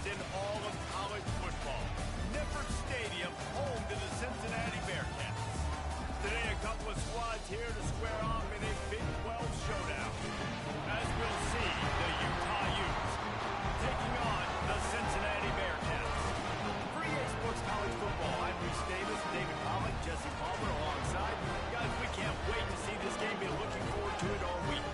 in all of college football. Nippert Stadium, home to the Cincinnati Bearcats. Today, a couple of squads here to square off in a Big 12 showdown. As we'll see, the Utah Utes taking on the Cincinnati Bearcats. For EA Sports College Football, I'm Reese Davis, David Pollock, Jesse Palmer alongside. Guys, we can't wait to see this game. Be looking forward to it all week.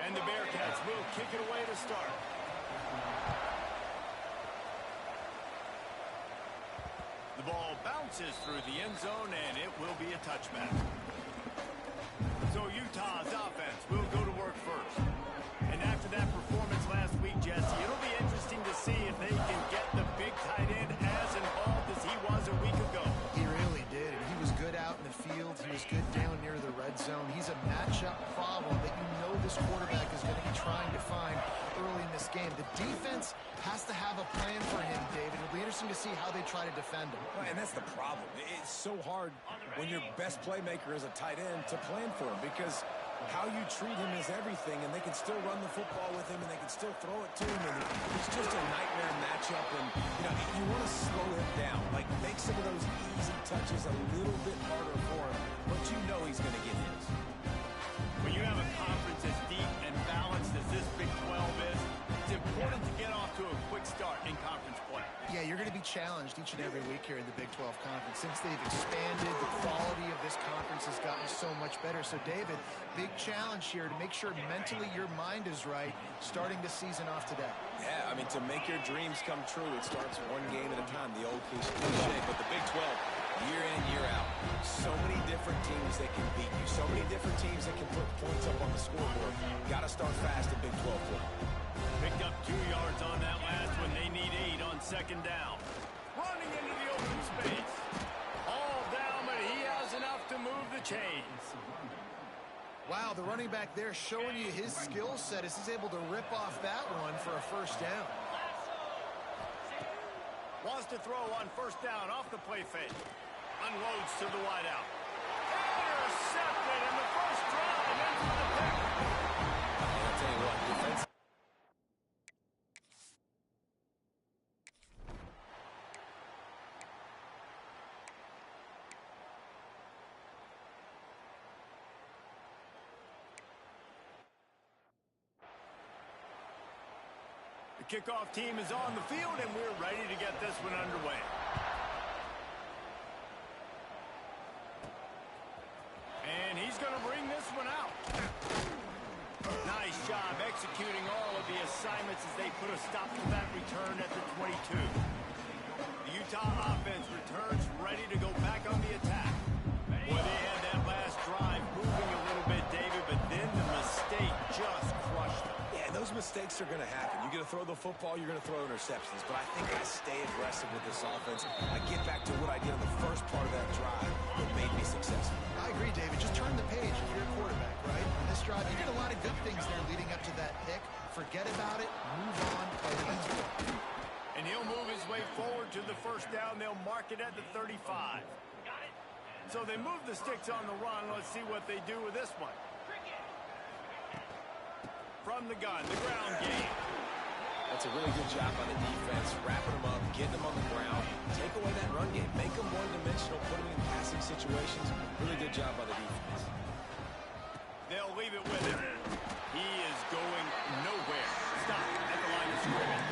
And the Bearcats will kick it away to start. The ball bounces through the end zone, and it will be a touchback. So Utah's offense will go to work first. And after that performance last week, Jesse, it'll be interesting to see if they can get the big tight end as involved as he was a week ago. He really did, and he was good out in the field. He was good down near the red zone. He's a matchup problem that you know this quarterback is going to be trying to find early in this game. The defense has to have a plan for him, David. It'll be interesting to see how they try to defend him. And that's the problem. It's so hard when your best playmaker is a tight end to plan for him, because how you treat him is everything, and they can still run the football with him, and they can still throw it to him, and it's just a nightmare matchup. And you want to slow him down, like make some of those easy touches a little bit harder for him, but you know he's going to get his. When you have a conference as deep and balanced as this Big 12 is, it's important to get off to a quick start in conference play. Yeah, you're going to be challenged each and every week here in the Big 12 Conference. Since they've expanded, the quality of this conference has gotten so much better. So, David, big challenge here to make sure mentally your mind is right starting the season off today. Yeah, I mean, to make your dreams come true, it starts one game at a time, the old cliche. But the Big 12, year in, year out, so many different teams that can beat you, so many different teams that can put points up on the scoreboard. Got to start fast in Big 12 play. Picked up 2 yards on that last one. They need 8 on second down. Running into the open space. All down, but he has enough to move the chains. Wow, the running back there showing you his skill set as he's able to rip off that one for a first down. Wants to throw on first down off the play fake. Unloads to the wideout. Intercepted in the first drive into the pick. I'll tell you what, defense. The kickoff team is on the field, and we're ready to get this one underway. And he's going to bring this one out. Nice job executing all of the assignments as they put a stop to that return at the 22. The Utah offense returns ready to go back on the attack. Boy, they had that last drive moving a little bit, David, but then the mistake just crushed them. Those mistakes are going to happen. You're going to throw the football, you're going to throw interceptions. But I think I stay aggressive with this offense. I get back to what I did on the first part of that drive that made me successful. I agree, David. Just turn the page if you're a quarterback, right? On this drive, you did a lot of good things there leading up to that pick. Forget about it. Move on. Play the next one. And he'll move his way forward to the first down. They'll mark it at the 35. So they move the sticks on the run. Let's see what they do with this one. From the gun, the ground game. That's a really good job by the defense, wrapping them up, getting them on the ground, take away that run game, make them one-dimensional, put them in passing situations. Really good job by the defense. They'll leave it with him. He is going nowhere. Stop at the line of scrimmage.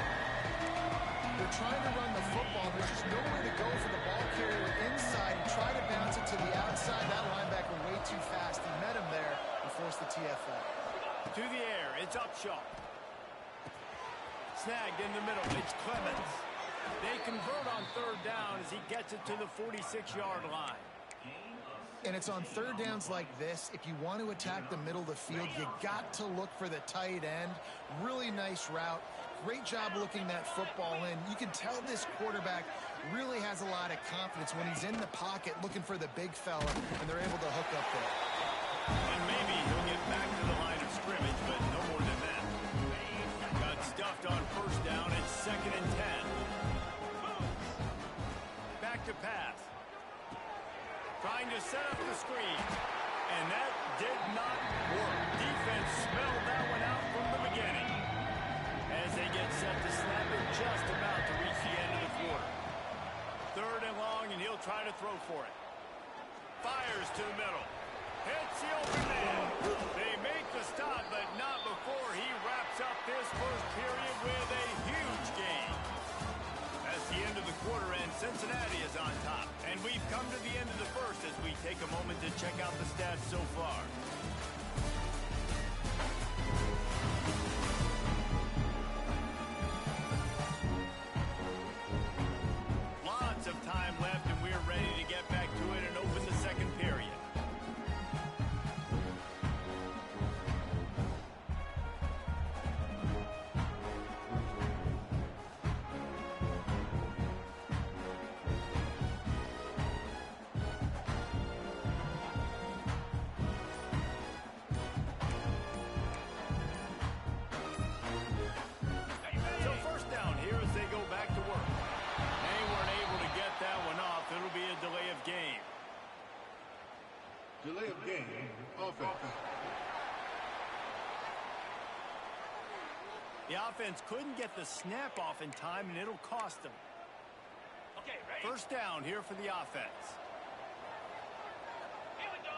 They're trying to run the football. There's just nowhere to go for the ball carrier inside and try to bounce it to the outside. That linebacker way too fast. He met him there and forced the TFL. To the air, it's Upshaw. Snagged in the middle, it's Clemens. They convert on third down as he gets it to the 46-yard line. And it's on third downs like this. If you want to attack the middle of the field, you got to look for the tight end. Really nice route. Great job looking that football in. You can tell this quarterback really has a lot of confidence when he's in the pocket looking for the big fella, and they're able to hook up there. And maybe he'll get back to the line of scrimmage, but no more than that. Got stuffed on first down. It's 2nd and 10. Back to pass. Trying looking to set up the screen. And that did not work. Defense smelled that one out from the beginning. As they get set to snap it, just about to reach the end of the quarter. 3rd and long, and he'll try to throw for it. Fires to the middle. Hits the open man. They make the stop, but not before he wraps up this first period with a huge gain. As the end of the quarter ends, Cincinnati is on top. And we've come to the end of the first as we take a moment to check out the stats so far. Lots of time left, and we're ready to get back to it and open the second period. So first down here as they go back to work. They weren't able to get that one off. It'll be a delay of game. Delay of game, offense. The offense couldn't get the snap off in time, and it'll cost them. Okay, ready? First down here for the offense. Here we go.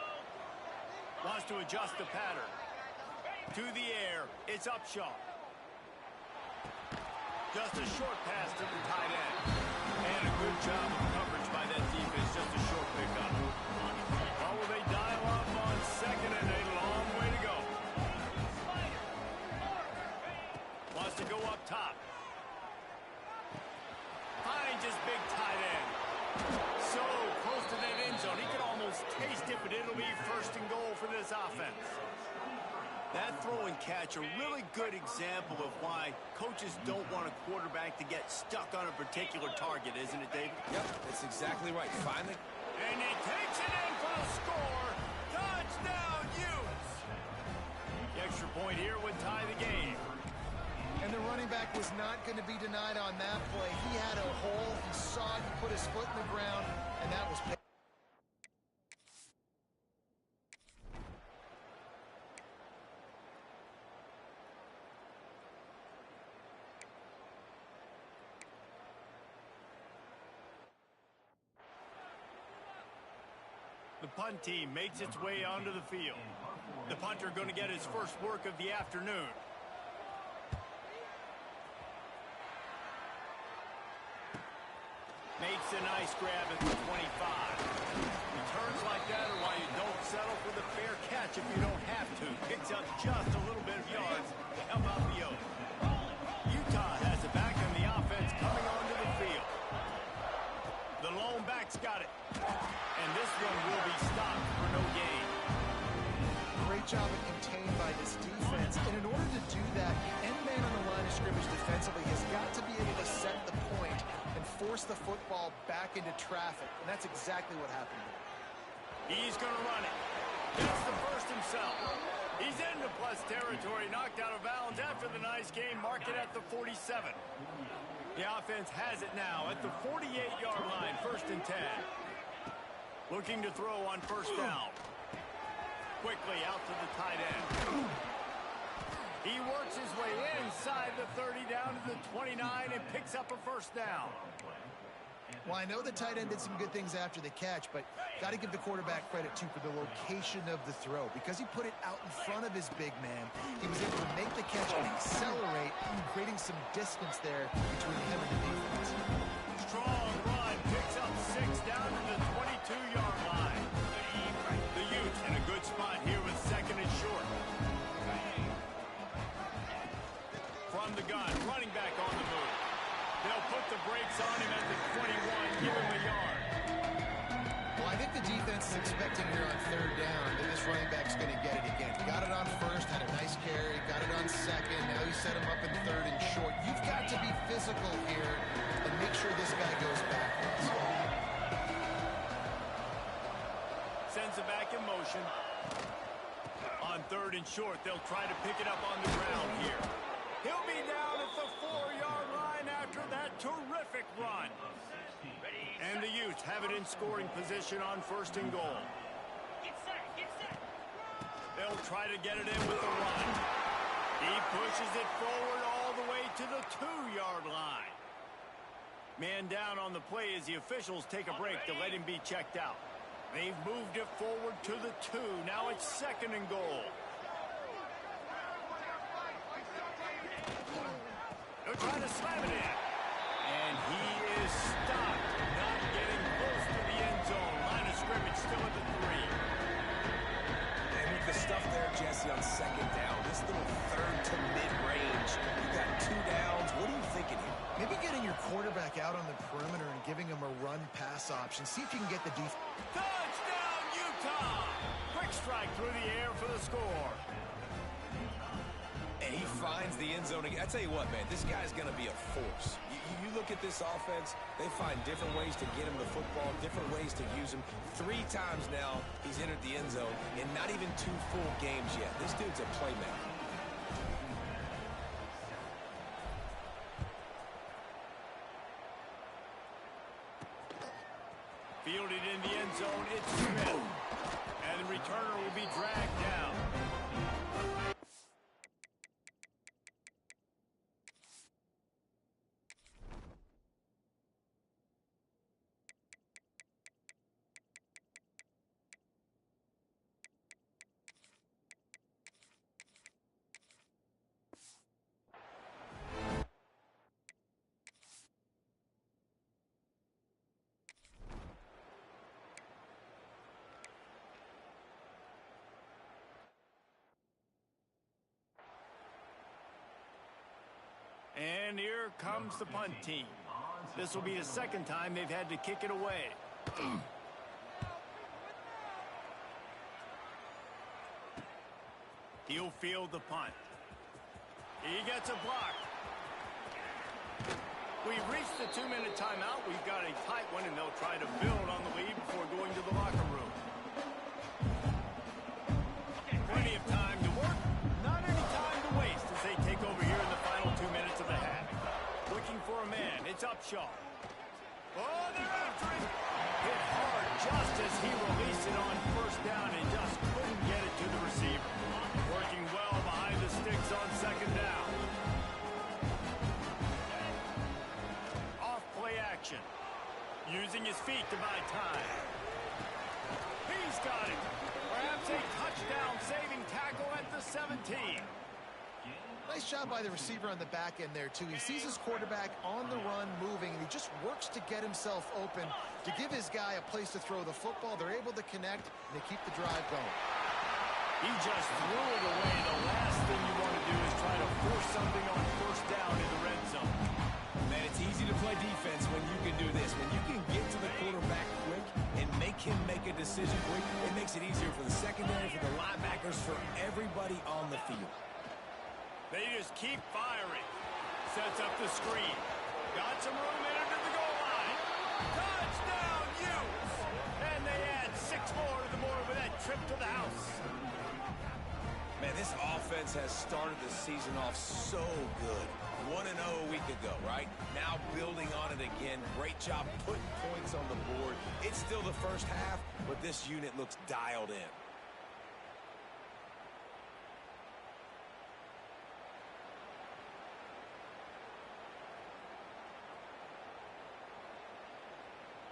Wants to adjust the pattern. To the air, it's Upshaw. Just a short pass to the tight end. And a good job of coverage by that defense, just a short pickup. Well, will they dial up on second, and a long way to go. Wants to go up top. Finds his big tight end. So close to that end zone. He could almost taste it, but it'll be 1st and goal for this offense. That throw and catch, a really good example of why coaches don't want a quarterback to get stuck on a particular target, isn't it, David? Yep, that's exactly right. Finally. And he takes it in for the score. Touchdown, Utes! The extra point here would tie the game. And the running back was not going to be denied on that play. He had a hole. He saw it. He put his foot in the ground, and that was... The punt team makes its way onto the field. The punter going to get his first work of the afternoon. Makes a nice grab at the 25. Returns like that are why you don't settle for the fair catch if you don't have to. Picks up just a little bit of yards to help out the Oaks. Utah has it back in the offense coming onto the field. The lone back's got it. And this one will be stopped for no gain. Great job of contained by this defense. And in order to do that, the end man on the line of scrimmage defensively has got to be able to set the point and force the football back into traffic. And that's exactly what happened. He's going to run it. Gets the first himself. He's into plus territory, knocked out of bounds after the nice game. Mark it at the 47. The offense has it now at the 48-yard line, 1st and 10. Looking to throw on first down. Quickly out to the tight end. He works his way inside the 30 down to the 29 and picks up a first down. Well, I know the tight end did some good things after the catch, but got to give the quarterback credit, too, for the location of the throw. Because he put it out in front of his big man, he was able to make the catch and accelerate, creating some distance there between him and the defense. Strong run, picks up 6 down to the 22-yard line. The Utes in a good spot here with 2nd and short. From the gun, running back on the move. They'll put the brakes on him at the 21, give him a yard. Well, I think the defense is expecting here on 3rd down that this running back's going to get it again. Got it on first, had a nice carry, got it on 2nd. Now you set him up in 3rd and short. You've got to be physical here and make sure this guy goes backwards. Sends it back in motion. On 3rd and short, they'll try to pick it up on the ground here. He'll be down at the 4-yard line after that terrific run. And the Utes have it in scoring position on 1st and goal. They'll try to get it in with the run. He pushes it forward all the way to the 2-yard line. Man down on the play as the officials take a break to let him be checked out. They've moved it forward to the 2. Now it's 2nd and goal. They're trying to slam it in. And he is stopped. Not getting close to the end zone. Line of scrimmage still at the 3. And with the stuff there, Jesse, on 2nd down, this little 3rd to mid-range, you got 2 downs. What are you thinking here? Maybe getting your quarterback out on the perimeter and giving him a run-pass option. See if you can get the defense. Touchdown, Utah! Quick strike through the air for the score. And he finds the end zone again. I tell you what, man, this guy's going to be a force. You look at this offense, they find different ways to get him the football, different ways to use him. 3 times now he's entered the end zone, and not even 2 full games yet. This dude's a playmaker. Fielded in the end zone, it's Smith. And the returner will be dragged down. And here comes the punt team. This will be the 2nd time they've had to kick it away. He'll field the punt. He gets a block. We've reached the 2-minute timeout. We've got a tight one, and they'll try to build on the lead before going to the locker room. Plenty of time to work. Not any time to waste as they take over here in the final 2 minutes of the half. Looking for a man. It's Upshaw. Oh, they're after him. Hit hard just as he released it on 1st down and just couldn't get it to the receiver. Working well behind the sticks on 2nd down. Off play action. Using his feet to buy time. He's got it. Perhaps a touchdown-saving tackle at the 17. Nice job by the receiver on the back end there, too. He sees his quarterback on the run moving, and he just works to get himself open to give his guy a place to throw the football. They're able to connect, and they keep the drive going. He just threw it away. The last thing you want to do is try to force something on 1st down in the red zone. Man, it's easy to play defense when you can do this. When you can get to the quarterback quick and make him make a decision quick, it makes it easier for the secondary, for the linebackers, for everybody on the field. They just keep firing. Sets up the screen. Got some room in under the goal line. Touchdown, Utes! And they add 6 more to the board with that trip to the house. Man, this offense has started the season off so good. 1-0 a week ago, right? Now building on it again. Great job putting points on the board. It's still the 1st half, but this unit looks dialed in.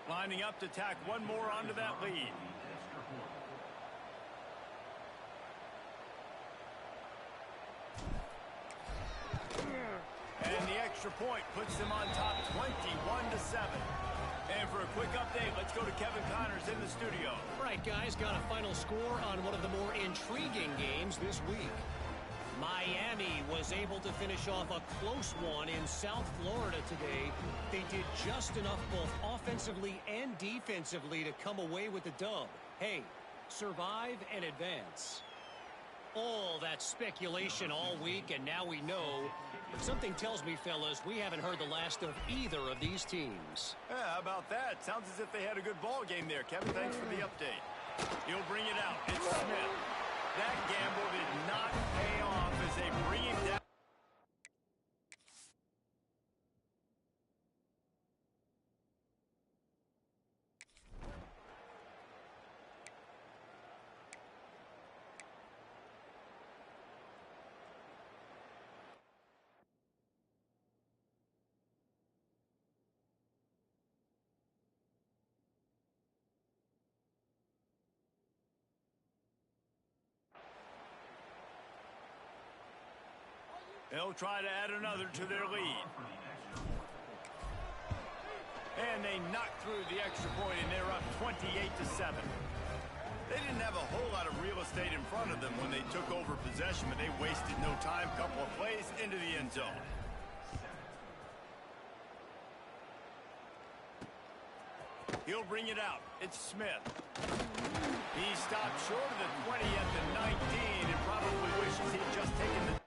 Lining up to tack one more onto that lead. And the extra point puts them on top 21-7. And for a quick update, let's go to Kevin Connors in the studio. All right, guys, got a final score on one of the more intriguing games this week. Miami was able to finish off a close one in South Florida today. They did just enough both offensively and defensively to come away with the dub. Hey, survive and advance. All that speculation all week, and now we know. But something tells me, fellas, we haven't heard the last of either of these teams. Yeah, how about that? Sounds as if they had a good ball game there. Kevin, thanks for the update. He'll bring it out. It's Smith. That gamble did not pay off as they bring him down. They'll try to add another to their lead. And they knock through the extra point, and they're up 28-7. They didn't have a whole lot of real estate in front of them when they took over possession, but they wasted no time. Couple of plays into the end zone. He'll bring it out. It's Smith. He stopped short of the 20 at the 19 and probably wishes he'd just taken the...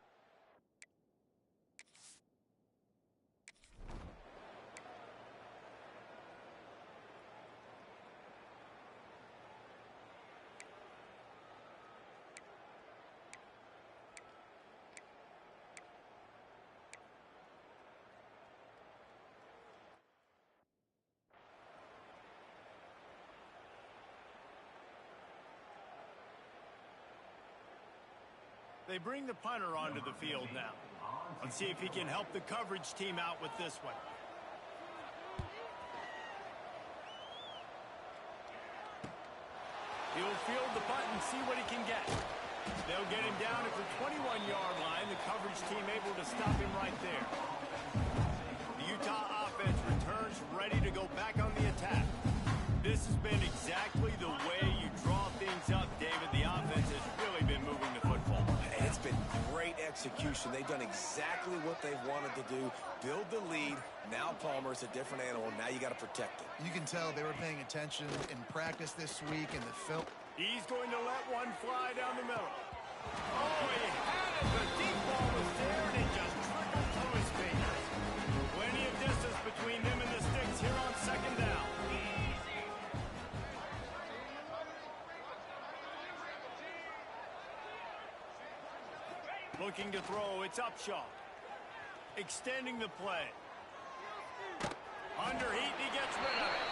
They bring the punter onto the field now. Let's see if he can help the coverage team out with this one. He'll field the punt and see what he can get. They'll get him down at the 21-yard line. The coverage team able to stop him right there. The Utah offense returns ready to go back on the attack. This has been exactly the way you draw things up, David. The offense has really been moving the football. And it's been great execution. They've done exactly what they've wanted to do. Build the lead. Now Palmer's a different animal. Now you got to protect it. You can tell they were paying attention in practice this week in the film. He's going to let one fly down the middle. Oh, he had it. The deep ball was there, and it just trickled through his fingers. Plenty of distance between them and the sticks here on second down. Looking to throw, it's Upshaw. Extending the play. Under heat, and he gets rid of it.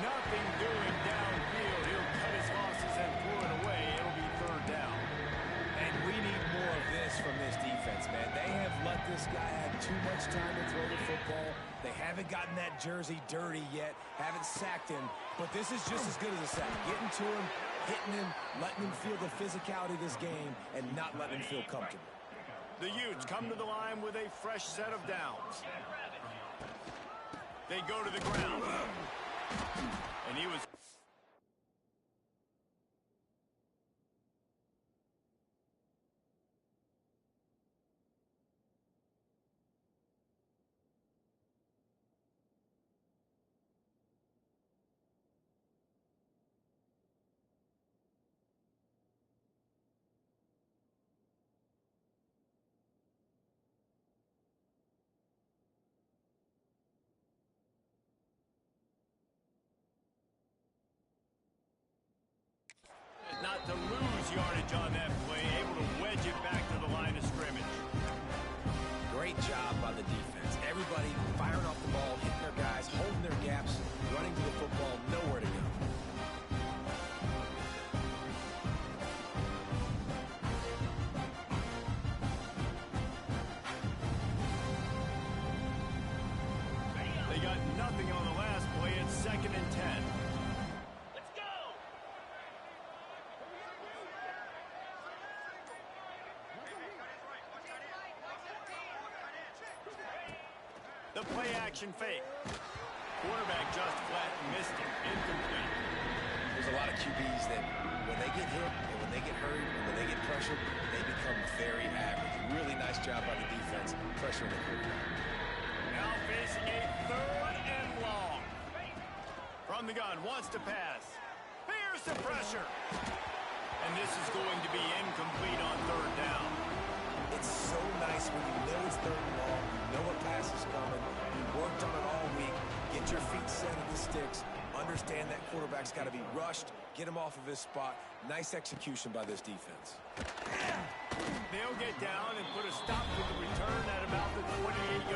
Nothing doing downfield. He'll cut his losses and throw it away. It'll be third down. And we need more of this from this defense, man. They have let this guy have too much time to throw the football. They haven't gotten that jersey dirty yet, haven't sacked him, but this is just as good as a sack. Getting to him, hitting him, letting him feel the physicality of this game, and not letting him feel comfortable. The Utes come to the line with a fresh set of downs. They go to the ground. And he was... not to lose yardage on that play, able to wedge it back to the line of scrimmage. Great job by the defense. Everybody firing off the ball, hitting their guys, holding their gaps, running to the football, nowhere to go. They got nothing on the last play. It's 2nd and 10. The play action fake. Quarterback just flat missed it. Incomplete. There's a lot of QBs that when they get hit and when they get hurt and when they get pressured, they become very average. Really nice job by the defense pressuring the quarterback. Now facing a 3rd and long. From the gun, wants to pass. Here's the pressure. And this is going to be incomplete on 3rd down. It's so nice when you know it's 3rd and long, you know a pass is coming, you worked on it all week, get your feet set at the sticks, understand that quarterback's got to be rushed, get him off of his spot. Nice execution by this defense. They'll get down and put a stop to the return at about the 28-yard.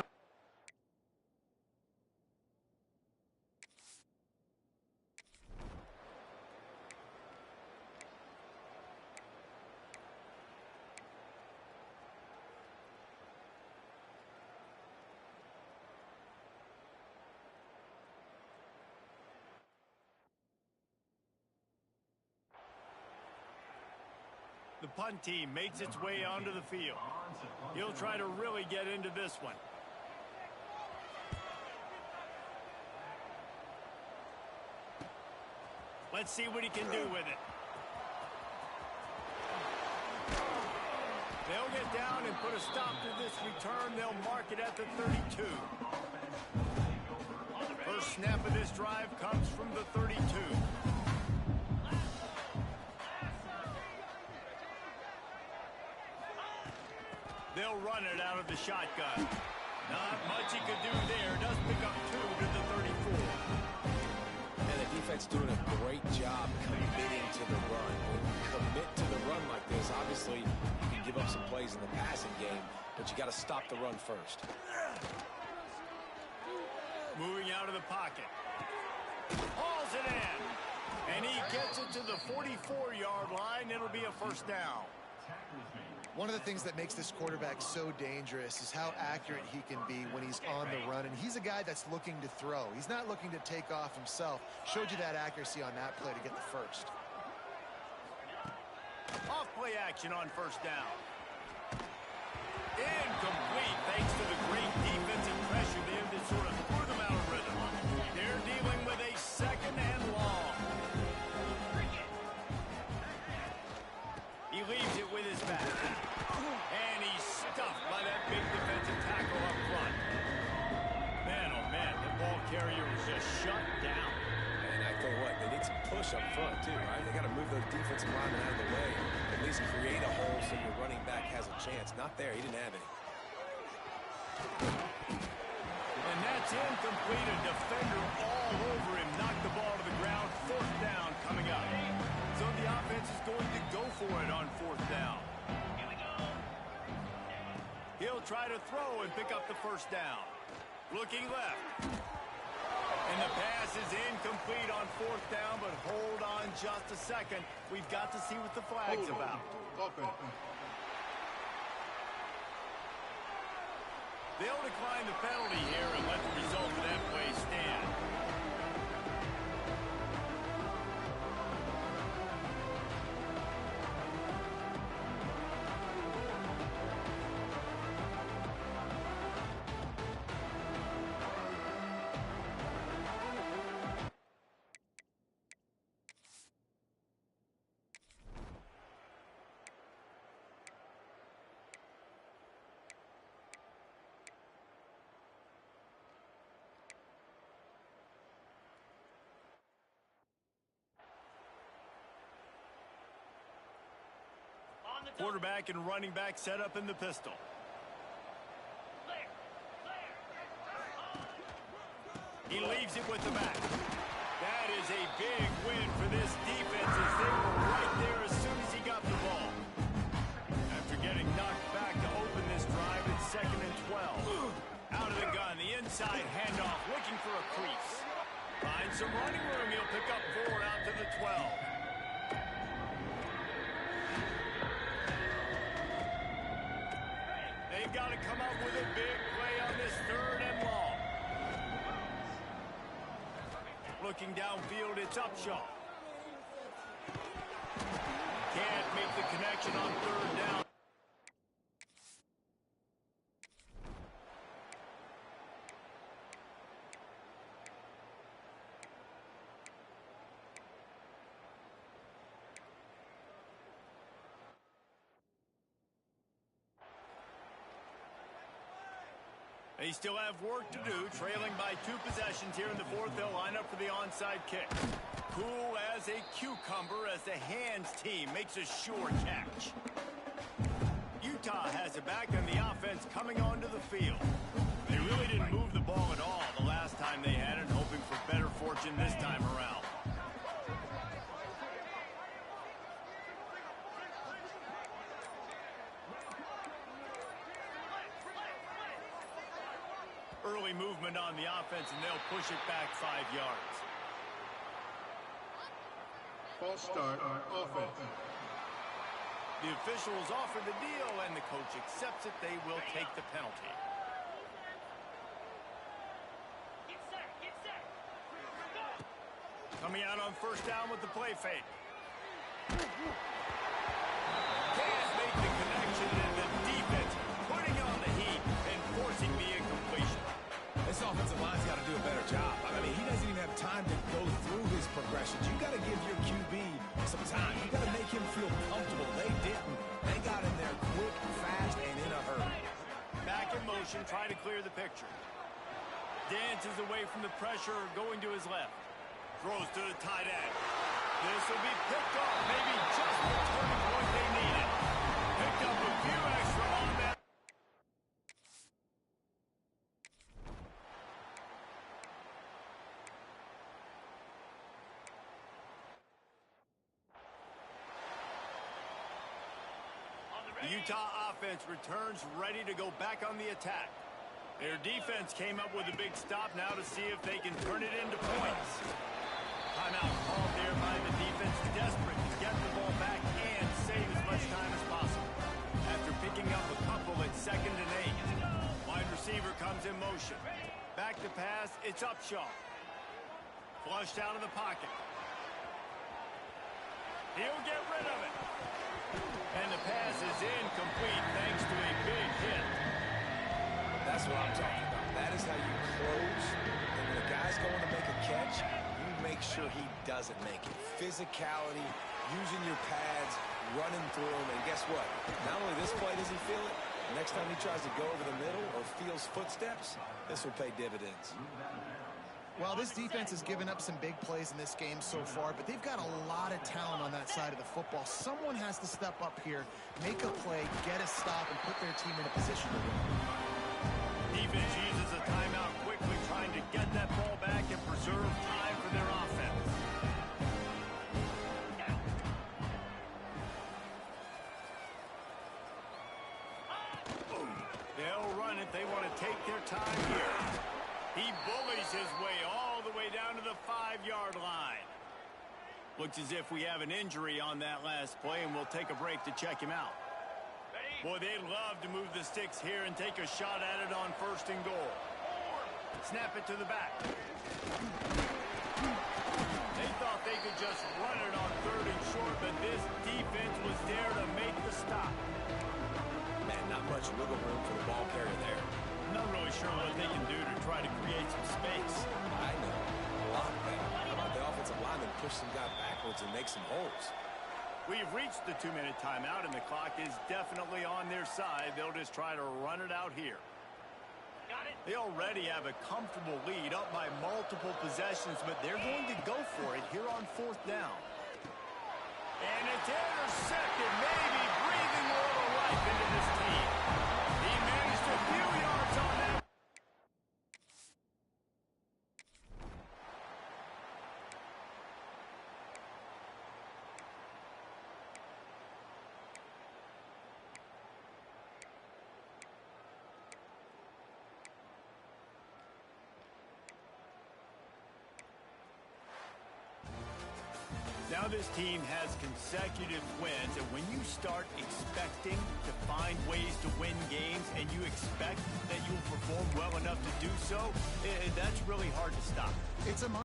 The punt team makes its way onto the field. He'll try to really get into this one. Let's see what he can do with it. They'll get down and put a stop to this return. They'll mark it at the 32. First snap of this drive comes from the 32. They'll run it out of the shotgun. Not much he could do there. Does pick up 2 to the 34. And the defense doing a great job committing to the run. When you commit to the run like this, obviously you can give up some plays in the passing game, but you got to stop the run first. Moving out of the pocket. Hauls it in. And he gets it to the 44-yard line. It'll be a first down. One of the things that makes this quarterback so dangerous is how accurate he can be when he's on the run. And he's a guy that's looking to throw. He's not looking to take off himself. Showed you that accuracy on that play to get the first. Off play action on first down. Incomplete thanks to the great defensive pressure there that sort of threw them out of rhythm. They're dealing with a second and long. He leaves it with his back. And he's stuffed by that big defensive tackle up front. Man, oh man, the ball carrier was just shut down. And I tell you what, they need some push up front too, right? They got to move those defensive linemen out of the way. At least create a hole so your running back has a chance. Not there. He didn't have any. And that's incomplete. A defender all over him. Knocked the ball to the ground. Fourth down coming up. So the offense is going to go for it on fourth down. He'll try to throw and pick up the first down. Looking left. And the pass is incomplete on fourth down, but hold on just a second. We've got to see what the flag's about. They'll decline the penalty here and let the result of that play stand. Quarterback and running back set up in the pistol. He leaves it with the back. That is a big win for this defense as they were right there as soon as he got the ball. After getting knocked back to open this drive, it's 2nd and 12. Out of the gun, the inside handoff, looking for a crease. Finds some running room. He'll pick up 4 out to the 12. They've got to come up with a big play on this 3rd and long. Looking downfield, it's Upshaw. Can't make the connection on 3rd down. They still have work to do, trailing by 2 possessions here in the 4th. They'll line up for the onside kick. Cool as a cucumber as the hands team makes a sure catch. Utah has it back and the offense coming onto the field. They really didn't move the ball at all the last time they had it, hoping for better fortune this time around. Early movement on the offense, and they'll push it back 5 yards. False start on offense. The officials offer the deal, and the coach accepts it. They will take the penalty. Coming out on first down with the play fake. motion, try to clear the picture. Dances away from the pressure, going to his left. Throws to the tight end. This will be picked off, maybe just the turning point they needed. Picked up a few extra on that. The Utah offense returns ready to go back on the attack. Their defense came up with a big stop now to see if they can turn it into points. Timeout called there by the defense, desperate to get the ball back and save as much time as possible. After picking up a couple at 2nd and 8, wide receiver comes in motion. Back to pass, it's Upshaw. Flushed out of the pocket. He'll get rid of it. And the pass is incomplete thanks to a big hit. That's what I'm talking about. That is how you close. And when a guy's going to make a catch, you make sure he doesn't make it. Physicality, using your pads, running through them. And guess what? Not only this play does he feel it, next time he tries to go over the middle or feels footsteps, this will pay dividends. Well, this defense has given up some big plays in this game so far, but they've got a lot of talent on that side of the football. Someone has to step up here, make a play, get a stop, and put their team in a position to win. Defense uses a timeout quickly, trying to get that ball back and preserve time for their offense. They'll run it. They want to take their time here. He bullies his way all the way down to the 5-yard line. Looks as if we have an injury on that last play, and we'll take a break to check him out. Boy, they'd love to move the sticks here and take a shot at it on 1st and goal. Snap it to the back. They thought they could just run it on 3rd and short, but this defense was there to make the stop. Man, not much wiggle room for the ball carrier there. Not really sure what they can do to try to create some space. I know. A lot better. How about the offensive lineman push some guy backwards and make some holes? We've reached the 2-minute timeout, and the clock is definitely on their side. They'll just try to run it out here. They already have a comfortable lead, up by multiple possessions, but they're going to go for it here on 4th down. And it's intercepted, maybe breathing a little life into this team. He managed a few yards on that. Now this team has consecutive wins, and when you start expecting to find ways to win games and you expect that you'll perform well enough to do so, that's really hard to stop. It's a